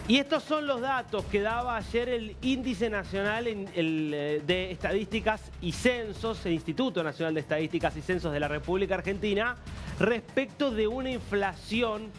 Y estos son los datos que daba ayer el Índice Nacional de Estadísticas y Censos, el Instituto Nacional de Estadísticas y Censos de la República Argentina, respecto de una inflación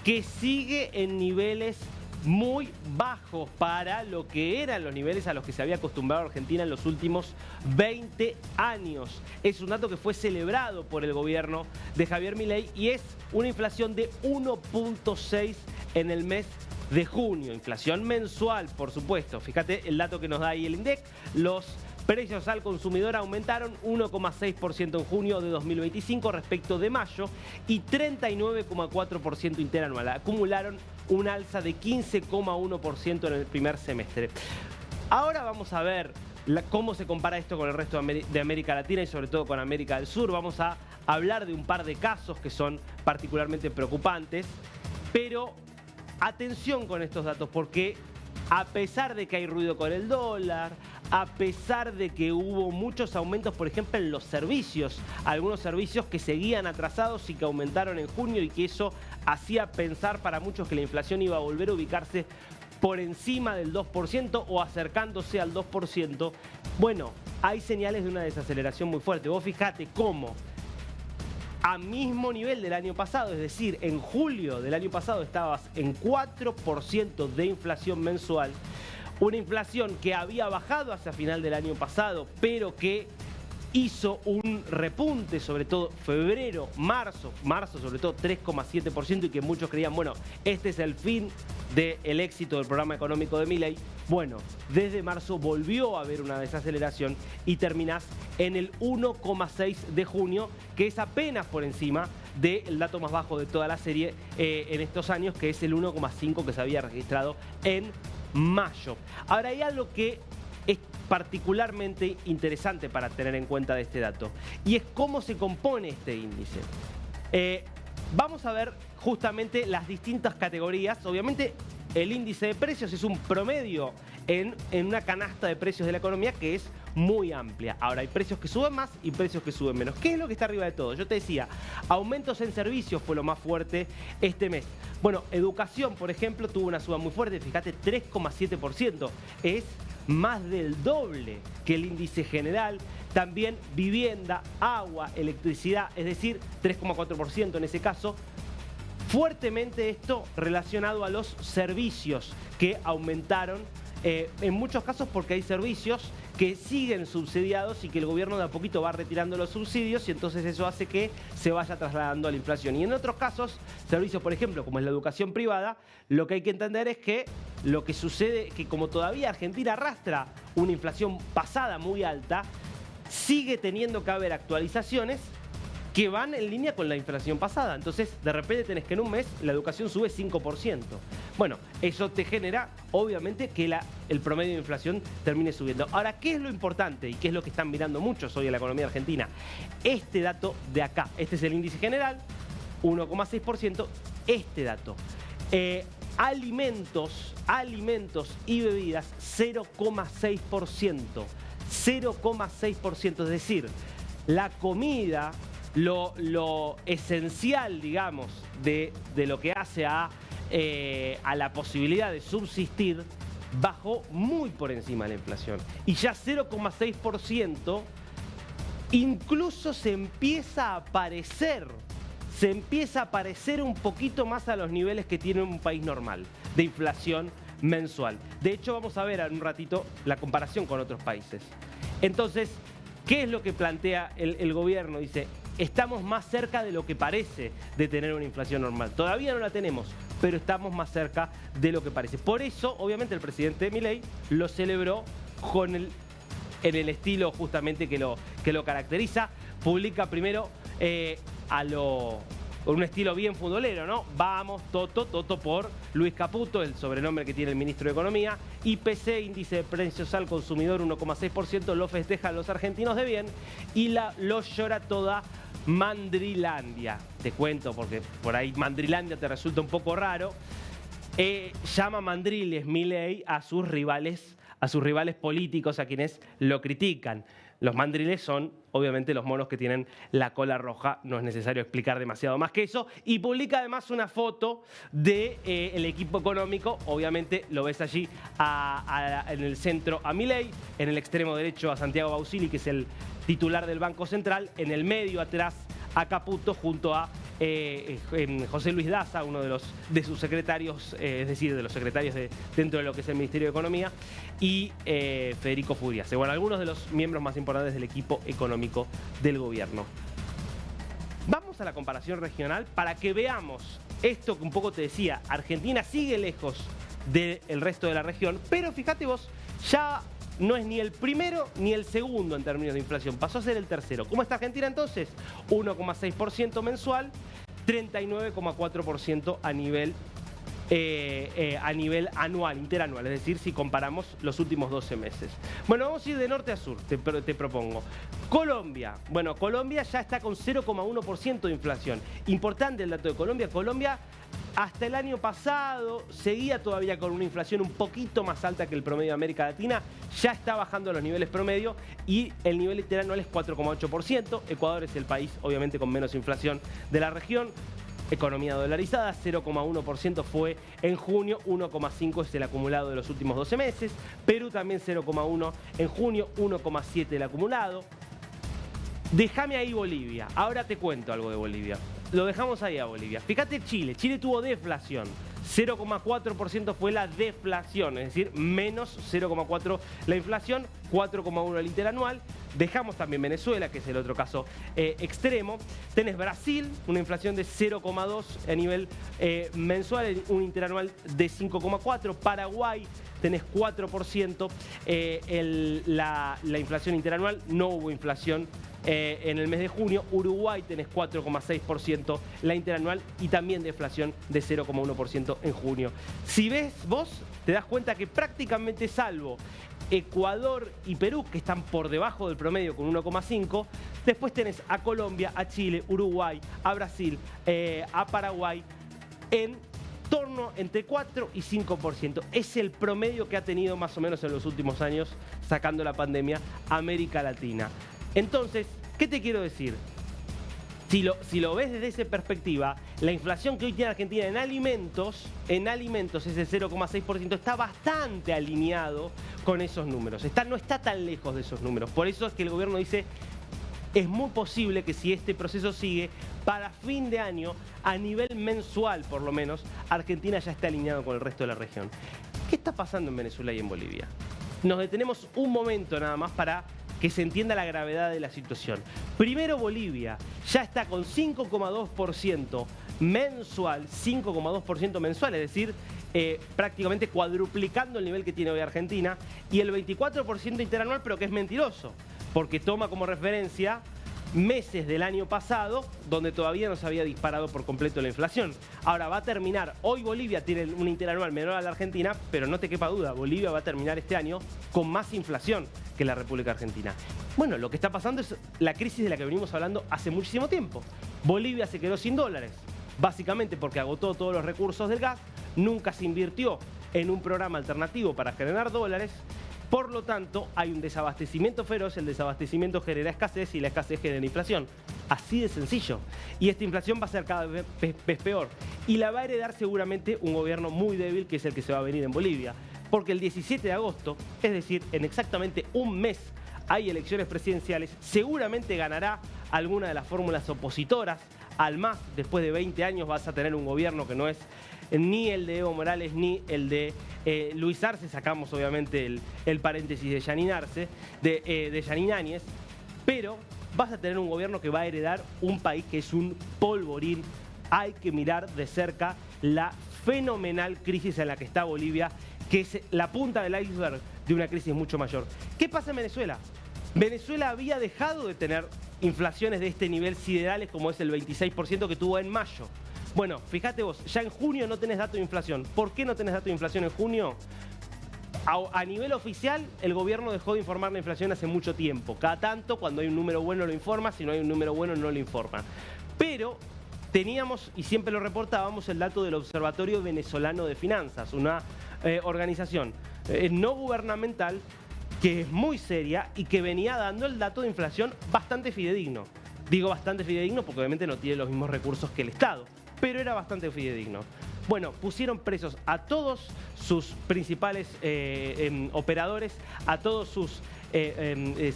que sigue en niveles muy bajos para lo que eran los niveles a los que se había acostumbrado Argentina en los últimos 20 años. Es un dato que fue celebrado por el gobierno de Javier Milei y es una inflación de 1.6 en el mes de junio. Inflación mensual, por supuesto. Fíjate el dato que nos da ahí el INDEC. Los precios al consumidor aumentaron 1,6% en junio de 2025 respecto de mayo y 39,4% interanual. Acumularon un alza de 15,1% en el primer semestre. Ahora vamos a ver cómo se compara esto con el resto de América Latina y sobre todo con América del Sur. Vamos a hablar de un par de casos que son particularmente preocupantes, pero atención con estos datos porque a pesar de que hay ruido con el dólar, a pesar de que hubo muchos aumentos, por ejemplo, en los servicios, algunos servicios que seguían atrasados y que aumentaron en junio y que eso hacía pensar para muchos que la inflación iba a volver a ubicarse por encima del 2% o acercándose al 2%, bueno, hay señales de una desaceleración muy fuerte. Vos fijate cómo a mismo nivel del año pasado, es decir, en julio del año pasado estabas en 4% de inflación mensual, una inflación que había bajado hacia final del año pasado, pero que hizo un repunte, sobre todo febrero, marzo sobre todo 3,7% y que muchos creían, bueno, este es el fin del éxito del programa económico de Milei. Bueno, desde marzo volvió a haber una desaceleración y terminás en el 1,6 de junio, que es apenas por encima del dato más bajo de toda la serie en estos años, que es el 1,5 que se había registrado en mayo. Ahora hay algo que es particularmente interesante para tener en cuenta de este dato y es cómo se compone este índice. Vamos a ver justamente las distintas categorías. Obviamente el índice de precios es un promedio en una canasta de precios de la economía que es muy amplia. Ahora hay precios que suben más y precios que suben menos. ¿Qué es lo que está arriba de todo? Yo te decía, aumentos en servicios fue lo más fuerte este mes. Bueno, educación, por ejemplo, tuvo una suba muy fuerte, fíjate, 3,7%. Es más del doble que el índice general. También vivienda, agua, electricidad, es decir, 3,4% en ese caso. Fuertemente esto relacionado a los servicios que aumentaron, en muchos casos porque hay servicios que siguen subsidiados y que el gobierno de a poquito va retirando los subsidios y entonces eso hace que se vaya trasladando a la inflación. Y en otros casos, servicios por ejemplo como es la educación privada, lo que hay que entender es que lo que sucede es que como todavía Argentina arrastra una inflación pasada muy alta, sigue teniendo que haber actualizaciones que van en línea con la inflación pasada. Entonces, de repente tenés que en un mes la educación sube 5%. Bueno, eso te genera, obviamente, que el promedio de inflación termine subiendo. Ahora, ¿qué es lo importante y qué es lo que están mirando muchos hoy en la economía argentina? Este dato de acá, este es el índice general, 1,6%, este dato. Alimentos y bebidas, 0,6%. 0,6%, es decir, la comida, lo esencial, digamos, de lo que hace a la posibilidad de subsistir, bajó muy por encima de la inflación. Y ya 0,6% incluso se empieza a parecer un poquito más a los niveles que tiene un país normal de inflación mensual. De hecho, vamos a ver en un ratito la comparación con otros países. Entonces, ¿qué es lo que plantea el gobierno? Dice, estamos más cerca de lo que parece de tener una inflación normal. Todavía no la tenemos, pero estamos más cerca de lo que parece. Por eso, obviamente, el presidente Milei lo celebró en el estilo justamente que lo caracteriza. Publica primero con un estilo bien futbolero, ¿no? Vamos, Toto por Luis Caputo, el sobrenombre que tiene el ministro de Economía. IPC, índice de precios al consumidor, 1,6%, lo festejan los argentinos de bien y lo llora toda Mandrilandia. Te cuento porque por ahí Mandrilandia te resulta un poco raro. Llama mandriles Milei a sus rivales políticos, a quienes lo critican. Los mandriles son, obviamente, los monos que tienen la cola roja. No es necesario explicar demasiado más que eso. Y publica además una foto del equipo económico. Obviamente lo ves allí en el centro a Milei, en el extremo derecho a Santiago Bausili, que es el titular del Banco Central, en el medio atrás a Caputo junto a José Luis Daza, uno de sus secretarios, es decir, de los secretarios dentro de lo que es el Ministerio de Economía, y Federico Furiase. Bueno, algunos de los miembros más importantes del equipo económico del gobierno. Vamos a la comparación regional para que veamos esto que un poco te decía. Argentina sigue lejos del resto de la región, pero fíjate vos, ya no es ni el primero ni el segundo en términos de inflación, pasó a ser el tercero. ¿Cómo está Argentina entonces? 1,6% mensual, 39,4% a nivel anual, interanual, es decir, si comparamos los últimos 12 meses. Bueno, vamos a ir de norte a sur, te propongo. Colombia. Bueno, Colombia ya está con 0,1% de inflación. Importante el dato de Colombia. Colombia hasta el año pasado seguía todavía con una inflación un poquito más alta que el promedio de América Latina. Ya está bajando a los niveles promedio y el nivel interanual es 4,8%. Ecuador es el país, obviamente, con menos inflación de la región. Economía dolarizada, 0,1% fue en junio, 1,5% es el acumulado de los últimos 12 meses. Perú también 0,1% en junio, 1,7% el acumulado. Déjame ahí Bolivia. Ahora te cuento algo de Bolivia. Lo dejamos ahí a Bolivia. Fíjate Chile. Chile tuvo deflación. 0,4% fue la deflación, es decir, menos 0,4% la inflación, 4,1% el interanual. Dejamos también Venezuela, que es el otro caso extremo. Tenés Brasil, una inflación de 0,2% a nivel mensual, un interanual de 5,4%. Paraguay, tenés 4% la inflación interanual, no hubo inflación en el mes de junio. Uruguay tenés 4,6% la interanual y también deflación de 0,1% en junio. Si ves vos, te das cuenta que prácticamente salvo Ecuador y Perú, que están por debajo del promedio con 1,5%, después tenés a Colombia, a Chile, Uruguay, a Brasil, a Paraguay, en torno entre 4 y 5%. Es el promedio que ha tenido más o menos en los últimos años, sacando la pandemia, América Latina. Entonces, ¿qué te quiero decir? Si lo ves desde esa perspectiva, la inflación que hoy tiene Argentina en alimentos, ese 0,6%, está bastante alineado con esos números. No está tan lejos de esos números. Por eso es que el gobierno dice, es muy posible que si este proceso sigue, para fin de año, a nivel mensual por lo menos, Argentina ya está alineado con el resto de la región. ¿Qué está pasando en Venezuela y en Bolivia? Nos detenemos un momento nada más para que se entienda la gravedad de la situación. Primero Bolivia, ya está con 5,2% mensual, 5,2% mensual, es decir, prácticamente cuadruplicando el nivel que tiene hoy Argentina, y el 24% interanual, pero que es mentiroso, porque toma como referencia meses del año pasado, donde todavía no se había disparado por completo la inflación. Ahora va a terminar, hoy Bolivia tiene un interanual menor a la Argentina, pero no te quepa duda, Bolivia va a terminar este año con más inflación que la República Argentina. Bueno, lo que está pasando es la crisis de la que venimos hablando hace muchísimo tiempo. Bolivia se quedó sin dólares, básicamente porque agotó todos los recursos del gas, nunca se invirtió en un programa alternativo para generar dólares. Por lo tanto, hay un desabastecimiento feroz, el desabastecimiento genera escasez y la escasez genera inflación. Así de sencillo. Y esta inflación va a ser cada vez peor. Y la va a heredar seguramente un gobierno muy débil, que es el que se va a venir en Bolivia. Porque el 17 de agosto, es decir, en exactamente un mes, hay elecciones presidenciales. Seguramente ganará alguna de las fórmulas opositoras al MAS. Después de 20 años vas a tener un gobierno que no es ni el de Evo Morales ni el de Luis Arce. Sacamos obviamente el paréntesis de Yanine Arce, de Yanine Áñez, pero vas a tener un gobierno que va a heredar un país que es un polvorín. Hay que mirar de cerca la fenomenal crisis en la que está Bolivia, que es la punta del iceberg de una crisis mucho mayor. ¿Qué pasa en Venezuela? Venezuela había dejado de tener inflaciones de este nivel siderales como es el 26% que tuvo en mayo. Bueno, fíjate vos, ya en junio no tenés dato de inflación. ¿Por qué no tenés dato de inflación en junio? A nivel oficial, el gobierno dejó de informar la inflación hace mucho tiempo. Cada tanto, cuando hay un número bueno lo informa, si no hay un número bueno no lo informa. Pero teníamos, y siempre lo reportábamos, el dato del Observatorio Venezolano de Finanzas, una organización no gubernamental que es muy seria y que venía dando el dato de inflación bastante fidedigno. Digo bastante fidedigno porque obviamente no tiene los mismos recursos que el Estado, pero era bastante fidedigno. Bueno, pusieron presos a todos sus principales operadores, a todos sus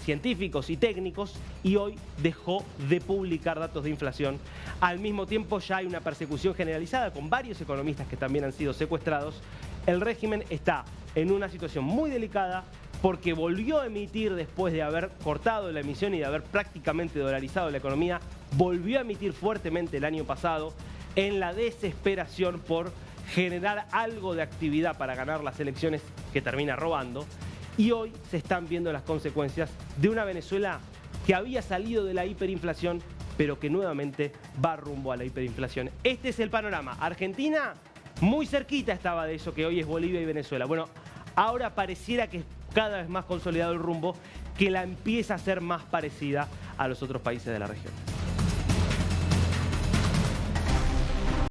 científicos y técnicos, y hoy dejó de publicar datos de inflación. Al mismo tiempo ya hay una persecución generalizada con varios economistas que también han sido secuestrados. El régimen está en una situación muy delicada porque volvió a emitir, después de haber cortado la emisión y de haber prácticamente dolarizado la economía, volvió a emitir fuertemente el año pasado en la desesperación por generar algo de actividad para ganar las elecciones que termina robando. Y hoy se están viendo las consecuencias de una Venezuela que había salido de la hiperinflación, pero que nuevamente va rumbo a la hiperinflación. Este es el panorama. Argentina muy cerquita estaba de eso que hoy es Bolivia y Venezuela. Bueno, ahora pareciera que es cada vez más consolidado el rumbo, que la empieza a ser más parecida a los otros países de la región.